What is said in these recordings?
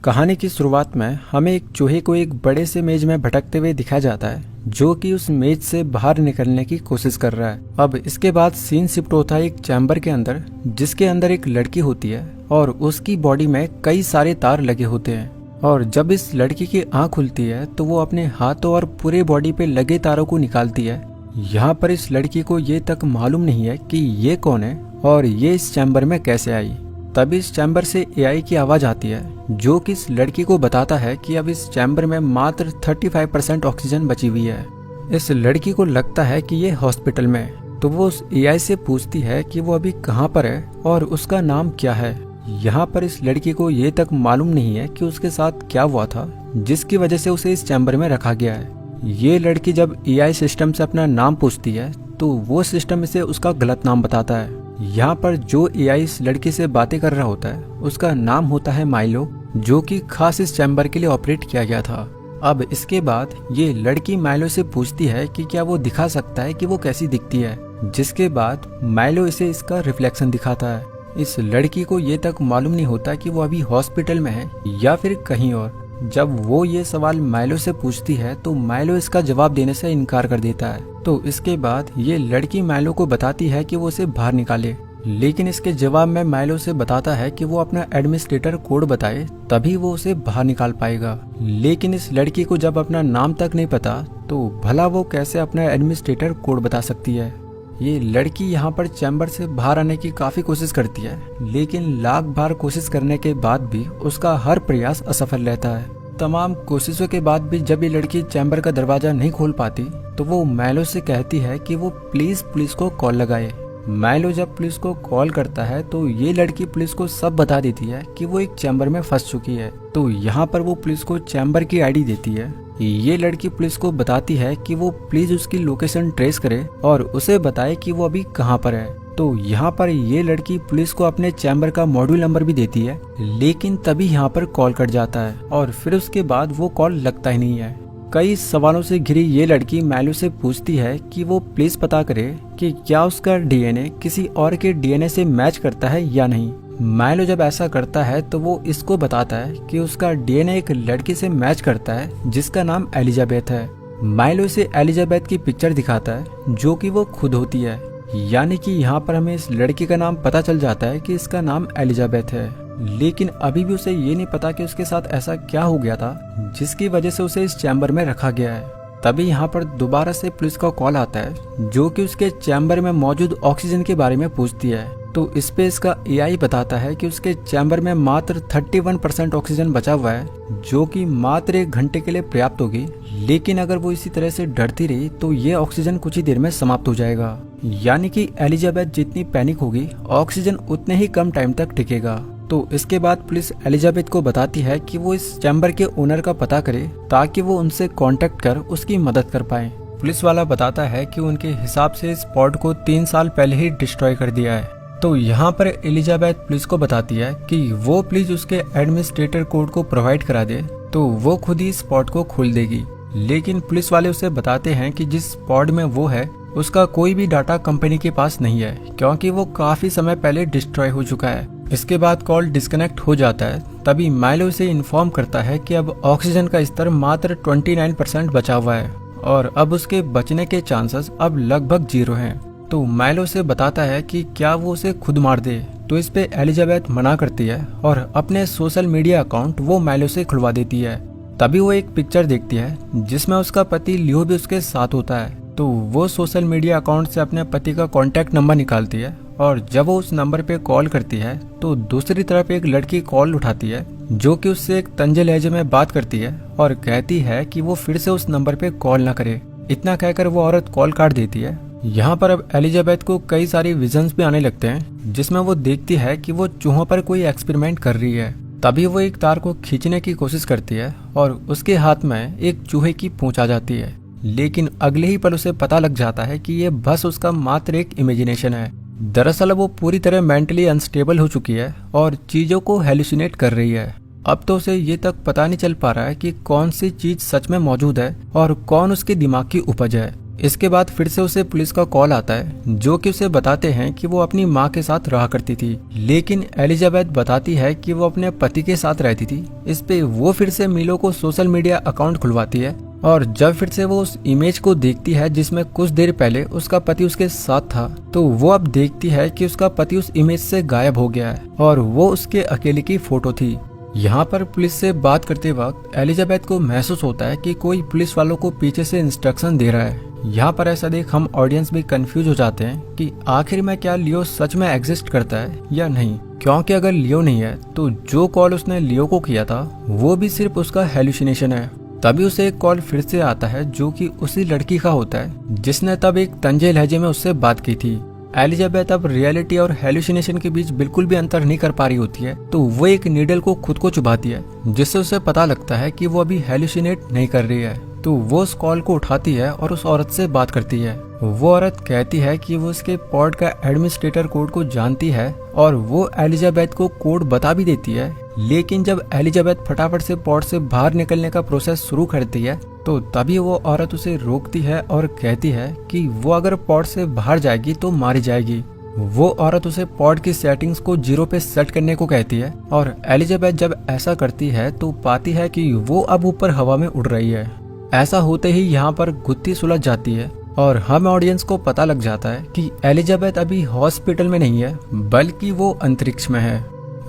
कहानी की शुरुआत में हमें एक चूहे को एक बड़े से मेज में भटकते हुए दिखाया जाता है, जो कि उस मेज से बाहर निकलने की कोशिश कर रहा है। अब इसके बाद सीन शिफ्ट होता है एक चैम्बर के अंदर, जिसके अंदर एक लड़की होती है और उसकी बॉडी में कई सारे तार लगे होते हैं। और जब इस लड़की की आंख खुलती है तो वो अपने हाथों और पूरे बॉडी पे लगे तारों को निकालती है। यहाँ पर इस लड़की को ये तक मालूम नहीं है कि ये कौन है और ये इस चैम्बर में कैसे आई। तभी इस चैम्बर से एआई की आवाज आती है, जो कि इस लड़की को बताता है कि अब इस चैम्बर में मात्र 35% ऑक्सीजन बची हुई है। इस लड़की को लगता है कि ये हॉस्पिटल में है, तो वो उस एआई से पूछती है कि वो अभी कहाँ पर है और उसका नाम क्या है। यहाँ पर इस लड़की को ये तक मालूम नहीं है कि उसके साथ क्या हुआ था, जिसकी वजह से उसे इस चैम्बर में रखा गया है। ये लड़की जब एआई सिस्टम से अपना नाम पूछती है तो वो सिस्टम इसे उसका गलत नाम बताता है। यहाँ पर जो एआई इस लड़की से बातें कर रहा होता है उसका नाम होता है माइलो, जो कि खास इस चैम्बर के लिए ऑपरेट किया गया था। अब इसके बाद ये लड़की माइलो से पूछती है कि क्या वो दिखा सकता है कि वो कैसी दिखती है, जिसके बाद माइलो इसे इसका रिफ्लेक्शन दिखाता है। इस लड़की को ये तक मालूम नहीं होता कि वो अभी हॉस्पिटल में है या फिर कहीं और। जब वो ये सवाल माइलो से पूछती है तो माइलो इसका जवाब देने से इनकार कर देता है। तो इसके बाद ये लड़की माइलो को बताती है कि वो उसे बाहर निकाले, लेकिन इसके जवाब में माइलो से बताता है कि वो अपना एडमिनिस्ट्रेटर कोड बताए तभी वो उसे बाहर निकाल पाएगा। लेकिन इस लड़की को जब अपना नाम तक नहीं पता तो भला वो कैसे अपना एडमिनिस्ट्रेटर कोड बता सकती है। ये लड़की यहाँ पर चैम्बर से बाहर आने की काफी कोशिश करती है, लेकिन लाख बार कोशिश करने के बाद भी उसका हर प्रयास असफल रहता है। तमाम कोशिशों के बाद भी जब ये लड़की चैम्बर का दरवाजा नहीं खोल पाती तो वो माइलो से कहती है कि वो प्लीज पुलिस को कॉल लगाए। माइलो जब पुलिस को कॉल करता है तो ये लड़की पुलिस को सब बता देती है कि वो एक चैम्बर में फंस चुकी है। तो यहाँ पर वो पुलिस को चैम्बर की आईडी देती है। ये लड़की पुलिस को बताती है कि वो प्लीज उसकी लोकेशन ट्रेस करे और उसे बताए कि वो अभी कहाँ पर है। तो यहाँ पर ये लड़की पुलिस को अपने चैम्बर का मॉड्यूल नंबर भी देती है, लेकिन तभी यहाँ पर कॉल कट जाता है और फिर उसके बाद वो कॉल लगता ही नहीं है। कई सवालों से घिरी ये लड़की माइलो से पूछती है कि वो प्लीज पता करे कि क्या उसका डीएनए किसी और के डीएनए से मैच करता है या नहीं। माइलो जब ऐसा करता है तो वो इसको बताता है कि उसका डीएनए एक लड़की से मैच करता है जिसका नाम एलिजाबेथ है। माइलो इसे एलिजाबेथ की पिक्चर दिखाता है, जो कि वो खुद होती है। यानी कि यहाँ पर हमें इस लड़की का नाम पता चल जाता है कि इसका नाम एलिजाबेथ है, लेकिन अभी भी उसे ये नहीं पता कि उसके साथ ऐसा क्या हो गया था जिसकी वजह से उसे इस चैम्बर में रखा गया है। तभी यहाँ पर दोबारा से पुलिस का कॉल आता है, जो कि उसके चैम्बर में मौजूद ऑक्सीजन के बारे में पूछती है। तो इस पे इसका एआई बताता है कि उसके चैम्बर में मात्र 31% ऑक्सीजन बचा हुआ है, जो कि मात्र 1 घंटे के लिए पर्याप्त होगी। लेकिन अगर वो इसी तरह से डरती रही तो ये ऑक्सीजन कुछ ही देर में समाप्त हो जाएगा। यानी कि एलिजाबेथ जितनी पैनिक होगी, ऑक्सीजन उतने ही कम टाइम तक टिकेगा। तो इसके बाद पुलिस एलिजाबेथ को बताती है कि वो इस चैम्बर के ओनर का पता करे ताकि वो उनसे कांटेक्ट कर उसकी मदद कर पाए। पुलिस वाला बताता है कि उनके हिसाब से इस पॉड को 3 साल पहले ही डिस्ट्रॉय कर दिया है। तो यहाँ पर एलिजाबेथ पुलिस को बताती है कि वो प्लीज उसके एडमिनिस्ट्रेटर कोड को प्रोवाइड करा दे तो वो खुद ही स्पॉट को खोल देगी। लेकिन पुलिस वाले उसे बताते हैं कि जिस स्पॉट में वो है उसका कोई भी डाटा कंपनी के पास नहीं है, क्योंकि वो काफी समय पहले डिस्ट्रॉय हो चुका है। इसके बाद कॉल डिस्कनेक्ट हो जाता है। तभी माइलो उसे इन्फॉर्म करता है कि अब ऑक्सीजन का स्तर मात्र 29% बचा हुआ है और अब उसके बचने के चांसेस अब लगभग 0 हैं। तो माइलो से बताता है कि क्या वो उसे खुद मार दे। तो इस पे एलिजाबेथ मना करती है और अपने सोशल मीडिया अकाउंट वो माइलो से खुलवा देती है। तभी वो एक पिक्चर देखती है जिसमें उसका पति लियो भी उसके साथ होता है। तो वो सोशल मीडिया अकाउंट से अपने पति का कॉन्टैक्ट नंबर निकालती है और जब वो उस नंबर पे कॉल करती है तो दूसरी तरफ एक लड़की कॉल उठाती है, जो कि उससे एक तंजे लहजे में बात करती है और कहती है कि वो फिर से उस नंबर पे कॉल ना करे। इतना कहकर वो औरत कॉल काट देती है। यहाँ पर अब एलिजाबेथ को कई सारे विजन्स भी आने लगते हैं, जिसमें वो देखती है कि वो चूहों पर कोई एक्सपेरिमेंट कर रही है। तभी वो एक तार को खींचने की कोशिश करती है और उसके हाथ में एक चूहे की पूंछ आ जाती है, लेकिन अगले ही पल उसे पता लग जाता है कि ये बस उसका मात्र एक इमेजिनेशन है। दरअसल वो पूरी तरह मेंटली अनस्टेबल हो चुकी है और चीजों को हेलुसिनेट कर रही है। अब तो उसे ये तक पता नहीं चल पा रहा है कि कौन सी चीज सच में मौजूद है और कौन उसके दिमाग की उपज है। इसके बाद फिर से उसे पुलिस का कॉल आता है जो कि उसे बताते हैं कि वो अपनी माँ के साथ रहा करती थी, लेकिन एलिजाबेथ बताती है कि वो अपने पति के साथ रहती थी। इस पे वो फिर से मिलो को सोशल मीडिया अकाउंट खुलवाती है और जब फिर से वो उस इमेज को देखती है जिसमें कुछ देर पहले उसका पति उसके साथ था, तो वो अब देखती है कि उसका पति उस इमेज से गायब हो गया है और वो उसके अकेले की फोटो थी। यहाँ पर पुलिस से बात करते वक्त एलिजाबेथ को महसूस होता है कि कोई पुलिस वालों को पीछे से इंस्ट्रक्शन दे रहा है। यहाँ पर ऐसा देख हम ऑडियंस भी कंफ्यूज हो जाते हैं कि आखिर में क्या लियो सच में एग्जिस्ट करता है या नहीं, क्योंकि अगर लियो नहीं है तो जो कॉल उसने लियो को किया था वो भी सिर्फ उसका हेलुसिनेशन है। तभी उसे एक कॉल फिर से आता है जो कि उसी लड़की का होता है जिसने तब एक तंजे लहजे में उससे बात की थी। एलिजाबेथ अब रियलिटी और हेलुसिनेशन के बीच बिल्कुल भी अंतर नहीं कर पा रही होती है, तो वो एक नीडल को खुद को चुभाती है जिससे उसे पता लगता है कि वो अभी हेलुसिनेट नहीं कर रही है। तो वो उस कॉल को उठाती है और उस औरत से बात करती है। वो औरत कहती है कि वो उसके पॉड का एडमिनिस्ट्रेटर कोड को जानती है और वो एलिजाबेथ को कोड बता भी देती है, लेकिन जब एलिजाबेथ फटाफट से पॉड से बाहर निकलने का प्रोसेस शुरू करती है तो तभी वो औरत उसे रोकती है और कहती है कि वो अगर पॉड से बाहर जाएगी तो मारी जाएगी। वो औरत उसे पॉड की सेटिंग्स को 0 पे सेट करने को कहती है और एलिजाबेथ जब ऐसा करती है तो पाती है कि वो अब ऊपर हवा में उड़ रही है। ऐसा होते ही यहाँ पर गुत्थी सुलझ जाती है और हम ऑडियंस को पता लग जाता है कि एलिजाबेथ अभी हॉस्पिटल में नहीं है बल्कि वो अंतरिक्ष में है।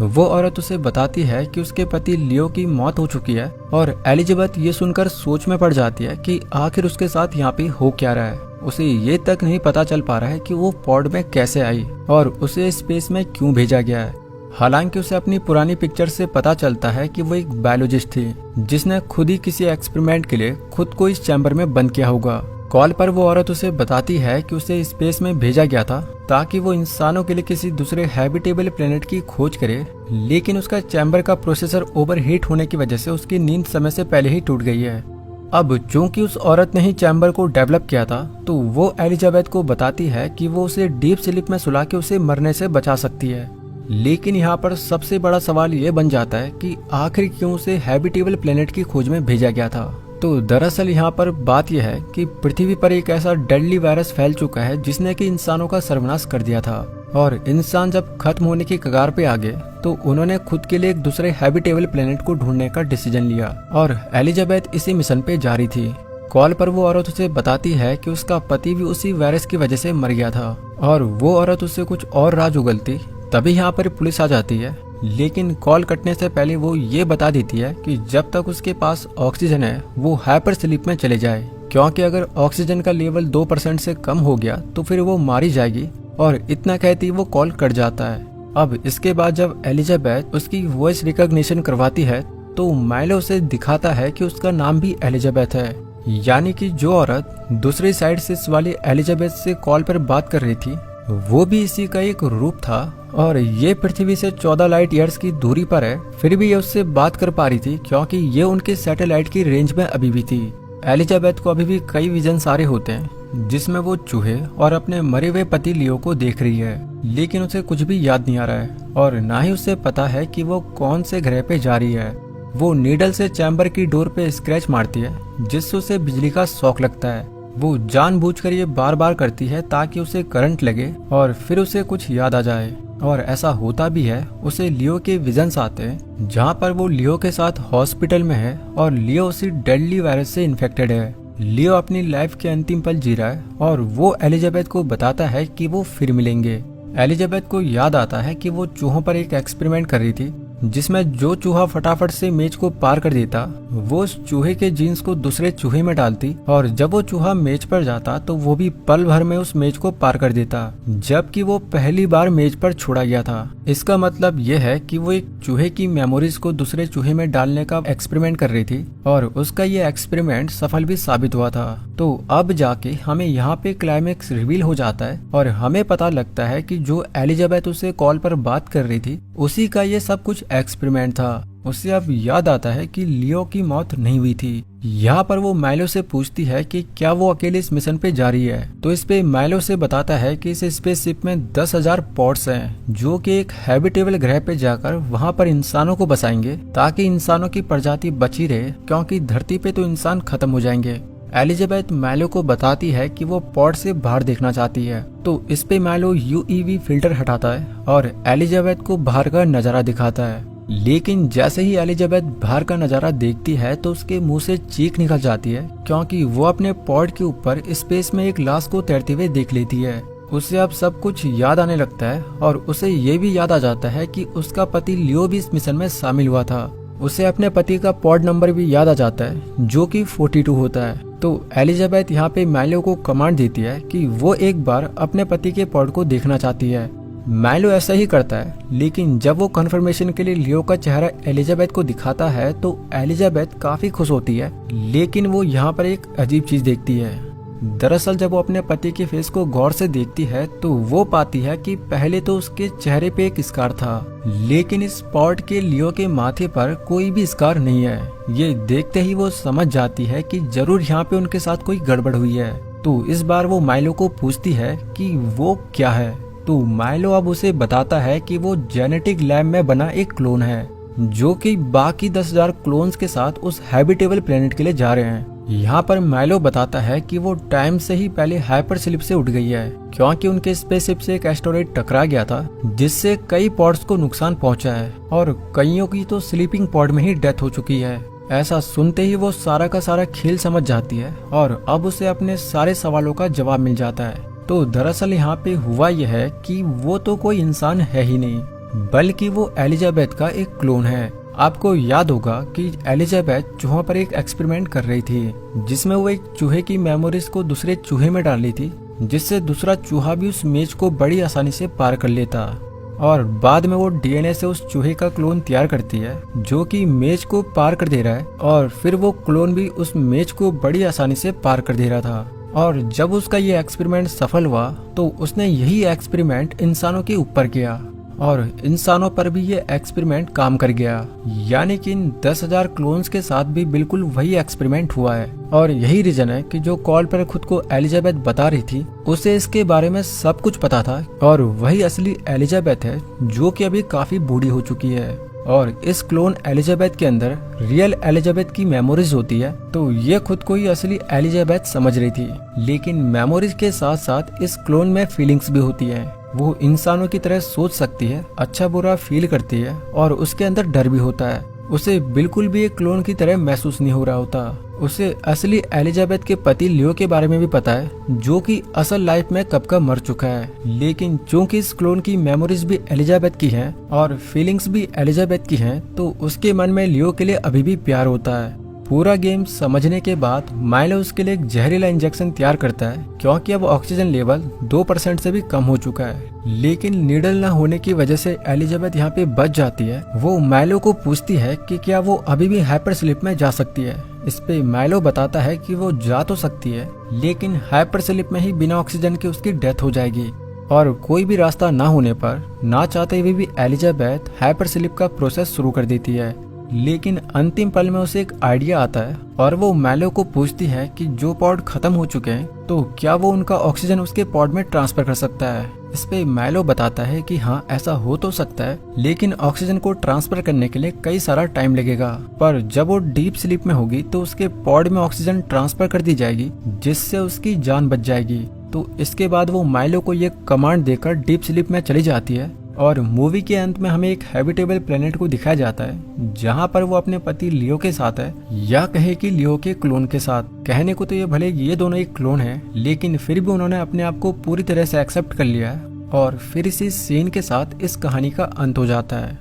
वो औरत उसे बताती है कि उसके पति लियो की मौत हो चुकी है और एलिजाबेथ ये सुनकर सोच में पड़ जाती है कि आखिर उसके साथ यहाँ पे हो क्या रहा है। उसे ये तक नहीं पता चल पा रहा है कि वो पॉड में कैसे आई और उसे स्पेस में क्यों भेजा गया है। हालांकि उसे अपनी पुरानी पिक्चर से पता चलता है कि वो एक बायोलॉजिस्ट थी जिसने खुद ही किसी एक्सपेरिमेंट के लिए खुद को इस चैम्बर में बंद किया होगा। कॉल पर वो औरत उसे बताती है कि उसे स्पेस में भेजा गया था ताकि वो इंसानों के लिए किसी दूसरे हैबिटेबल प्लेनेट की खोज करे, लेकिन उसका चैम्बर का प्रोसेसर ओवरहीट होने की वजह से उसकी नींद समय से पहले ही टूट गई है। अब चूंकि उस औरत ने ही चैम्बर को डेवलप किया था तो वो एलिजाबेथ को बताती है कि वो उसे डीप स्लीप में सुला के उसे मरने से बचा सकती है। लेकिन यहाँ पर सबसे बड़ा सवाल ये बन जाता है कि आखिर क्यों उसे हैबिटेबल प्लेनेट की खोज में भेजा गया था। तो दरअसल यहाँ पर बात यह है कि पृथ्वी पर एक ऐसा डेडली वायरस फैल चुका है जिसने कि इंसानों का सर्वनाश कर दिया था और इंसान जब खत्म होने की कगार पे आ गए तो उन्होंने खुद के लिए एक दूसरे हैबिटेबल प्लेनेट को ढूंढने का डिसीजन लिया और एलिजाबेथ इसी मिशन पे जा रही थी। कॉल पर वो औरत उसे बताती है कि उसका पति भी उसी वायरस की वजह से मर गया था और वो औरत उससे कुछ और राज उगलती। तभी यहाँ पर पुलिस आ जाती है, लेकिन कॉल कटने से पहले वो ये बता देती है कि जब तक उसके पास ऑक्सीजन है वो हाइपर स्लीप में चले जाए, क्योंकि अगर ऑक्सीजन का लेवल 2% से कम हो गया तो फिर वो मारी जाएगी। और इतना कहती वो कॉल कट जाता है। अब इसके बाद जब एलिजाबेथ उसकी वॉइस रिकॉग्निशन करवाती है तो माइलो उसे दिखाता है कि उसका नाम भी एलिजाबेथ है, यानी कि जो औरत दूसरी साइड से इस वाली एलिजाबेथ से कॉल पर बात कर रही थी वो भी इसी का एक रूप था। और ये पृथ्वी से 14 लाइट ईयर्स की दूरी पर है, फिर भी ये उससे बात कर पा रही थी क्योंकि ये उनके सैटेलाइट की रेंज में अभी भी थी। एलिजाबेथ को अभी भी कई विजन सारे होते हैं जिसमें वो चूहे और अपने मरे हुए पति लियो को देख रही है, लेकिन उसे कुछ भी याद नहीं आ रहा है और ना ही उसे पता है कि वो कौन से ग्रह पे जा रही है। वो नीडल से चैम्बर की डोर पे स्क्रैच मारती है जिससे उसे बिजली का शॉक लगता है। वो जानबूझकर ये बार बार करती है ताकि उसे करंट लगे और फिर उसे कुछ याद आ जाए, और ऐसा होता भी है। उसे लियो के विजन्स आते हैं जहाँ पर वो लियो के साथ हॉस्पिटल में है और लियो उसी डेडली वायरस से इन्फेक्टेड है। लियो अपनी लाइफ के अंतिम पल जी रहा है और वो एलिजाबेथ को बताता है कि वो फिर मिलेंगे। एलिजाबेथ को याद आता है कि वो चूहों पर एक एक्सपेरिमेंट कर रही थी जिसमें जो चूहा फटाफट से मेज को पार कर देता वो उस चूहे के जीन्स को दूसरे चूहे में डालती और जब वो चूहा मेज पर जाता तो वो भी पल भर में उस मेज को पार कर देता, जबकि वो पहली बार मेज पर छोड़ा गया था। इसका मतलब ये है कि वो एक चूहे की मेमोरीज को दूसरे चूहे में डालने का एक्सपेरिमेंट कर रही थी और उसका ये एक्सपेरिमेंट सफल भी साबित हुआ था। तो अब जाके हमें यहाँ पे क्लाइमेक्स रिवील हो जाता है और हमें पता लगता है कि जो एलिजाबेथ उसे कॉल पर बात कर रही थी उसी का ये सब कुछ एक्सपेरिमेंट था। उसे अब याद आता है कि लियो की मौत नहीं हुई थी। यहाँ पर वो माइलो से पूछती है कि क्या वो अकेले इस मिशन पे जा रही है, तो इस पे माइलो से बताता है कि इस स्पेसशिप में 10,000 पॉड्स हैं जो कि एक हैबिटेबल ग्रह पे जाकर वहाँ पर इंसानों को बसाएंगे ताकि इंसानों की प्रजाति बची रहे, क्योंकि धरती पे तो इंसान खत्म हो जाएंगे। एलिजाबेथ माइलो को बताती है कि वो पॉड से बाहर देखना चाहती है। तो इस पे माइलो यूईवी फिल्टर हटाता है और एलिजाबेथ को बाहर का नजारा दिखाता है। लेकिन जैसे ही एलिजाबेथ बाहर का नजारा देखती है तो उसके मुंह से चीख निकल जाती है, क्योंकि वो अपने पॉड के ऊपर स्पेस में एक लाश को तैरते हुए देख लेती है। उसे अब सब कुछ याद आने लगता है और उसे ये भी याद आ जाता है कि उसका पति लियो भी इस मिशन में शामिल हुआ था। उसे अपने पति का पॉड नंबर भी याद आ जाता है, जो कि 42 होता है। तो एलिजाबेथ यहाँ पे माइलो को कमांड देती है कि वो एक बार अपने पति के पॉड को देखना चाहती है। माइलो ऐसा ही करता है, लेकिन जब वो कन्फर्मेशन के लिए लियो का चेहरा एलिजाबेथ को दिखाता है तो एलिजाबेथ काफी खुश होती है। लेकिन वो यहाँ पर एक अजीब चीज देखती है। दरअसल जब वो अपने पति के फेस को गौर से देखती है तो वो पाती है कि पहले तो उसके चेहरे पे एक स्कार था, लेकिन इस पॉड के लियो के माथे पर कोई भी स्कार नहीं है। ये देखते ही वो समझ जाती है कि जरूर यहाँ पे उनके साथ कोई गड़बड़ हुई है। तो इस बार वो माइलो को पूछती है कि वो क्या है। तो माइलो अब उसे बताता है कि वो जेनेटिक लैब में बना एक क्लोन है, जो कि बाकी 10,000 क्लोन्स के साथ उस हैबिटेबल प्लेनेट के लिए जा रहे हैं। यहाँ पर माइलो बताता है कि वो टाइम से ही पहले हाइपर स्लिप से उठ गई है, क्योंकि उनके स्पेसशिप से एक एस्टेरॉयड टकरा गया था, जिससे कई पॉड्स को नुकसान पहुंचा है और कईयों की तो स्लीपिंग पॉड में ही डेथ हो चुकी है। ऐसा सुनते ही वो सारा का सारा खेल समझ जाती है और अब उसे अपने सारे सवालों का जवाब मिल जाता है। तो दरअसल यहाँ पे हुआ यह है कि वो तो कोई इंसान है ही नहीं, बल्कि वो एलिजाबेथ का एक क्लोन है। आपको याद होगा कि एलिजाबेथ चूहों पर एक एक्सपेरिमेंट कर रही थी, जिसमें वो एक चूहे की मेमोरीज को दूसरे चूहे में डाल ली थी, जिससे दूसरा चूहा भी उस मेज को बड़ी आसानी से पार कर लेता। और बाद में वो डीएनए से उस चूहे का क्लोन तैयार करती है, जो कि मेज को पार कर दे रहा है, और फिर वो क्लोन भी उस मेज को बड़ी आसानी से पार कर दे रहा था। और जब उसका ये एक्सपेरिमेंट सफल हुआ तो उसने यही एक्सपेरिमेंट इंसानों के ऊपर किया और इंसानों पर भी ये एक्सपेरिमेंट काम कर गया। यानी कि इन 10,000 क्लोन्स के साथ भी बिल्कुल वही एक्सपेरिमेंट हुआ है। और यही रीजन है कि जो कॉल पर खुद को एलिजाबेथ बता रही थी, उसे इसके बारे में सब कुछ पता था और वही असली एलिजाबेथ है, जो कि अभी काफी बूढ़ी हो चुकी है। और इस क्लोन एलिजाबेथ के अंदर रियल एलिजाबेथ की मेमोरीज होती है। तो ये खुद को ही असली एलिजाबेथ समझ रही थी, लेकिन मेमोरीज के साथ साथ इस क्लोन में फीलिंग्स भी होती है। वो इंसानों की तरह सोच सकती है, अच्छा बुरा फील करती है और उसके अंदर डर भी होता है। उसे बिल्कुल भी एक क्लोन की तरह महसूस नहीं हो रहा होता। उसे असली एलिजाबेथ के पति लियो के बारे में भी पता है, जो कि असल लाइफ में कब का मर चुका है। लेकिन चूंकि इस क्लोन की मेमोरीज भी एलिजाबेथ की हैं और फीलिंग्स भी एलिजाबेथ की हैं, तो उसके मन में लियो के लिए अभी भी प्यार होता है। पूरा गेम समझने के बाद माइलो उसके लिए एक जहरीला इंजेक्शन तैयार करता है, क्योंकि अब ऑक्सीजन लेवल 2% से भी कम हो चुका है। लेकिन नीडल न होने की वजह से एलिजाबेथ यहाँ पे बच जाती है। वो माइलो को पूछती है कि क्या वो अभी भी हाइपर स्लिप में जा सकती है। इस पे माइलो बताता है कि वो जा तो सकती है, लेकिन हाइपर स्लिप में ही बिना ऑक्सीजन के उसकी डेथ हो जाएगी। और कोई भी रास्ता ना होने पर ना चाहते हुए भी एलिजाबेथ हाइपर स्लिप का प्रोसेस शुरू कर देती है। लेकिन अंतिम पल में उसे एक आइडिया आता है और वो माइलो को पूछती है कि जो पॉड खत्म हो चुके हैं, तो क्या वो उनका ऑक्सीजन उसके पॉड में ट्रांसफर कर सकता है। इस पे माइलो बताता है कि हाँ, ऐसा हो तो सकता है, लेकिन ऑक्सीजन को ट्रांसफर करने के लिए कई सारा टाइम लगेगा। पर जब वो डीप स्लीप में होगी तो उसके पॉड में ऑक्सीजन ट्रांसफर कर दी जाएगी, जिससे उसकी जान बच जाएगी। तो इसके बाद वो माइलो को ये कमांड देकर डीप स्लीप में चली जाती है। और मूवी के अंत में हमें एक हैबिटेबल प्लेनेट को दिखाया जाता है, जहां पर वो अपने पति लियो के साथ है, या कहे कि लियो के क्लोन के साथ। कहने को तो ये भले ये दोनों एक क्लोन है, लेकिन फिर भी उन्होंने अपने आप को पूरी तरह से एक्सेप्ट कर लिया है। और फिर इसी सीन के साथ इस कहानी का अंत हो जाता है।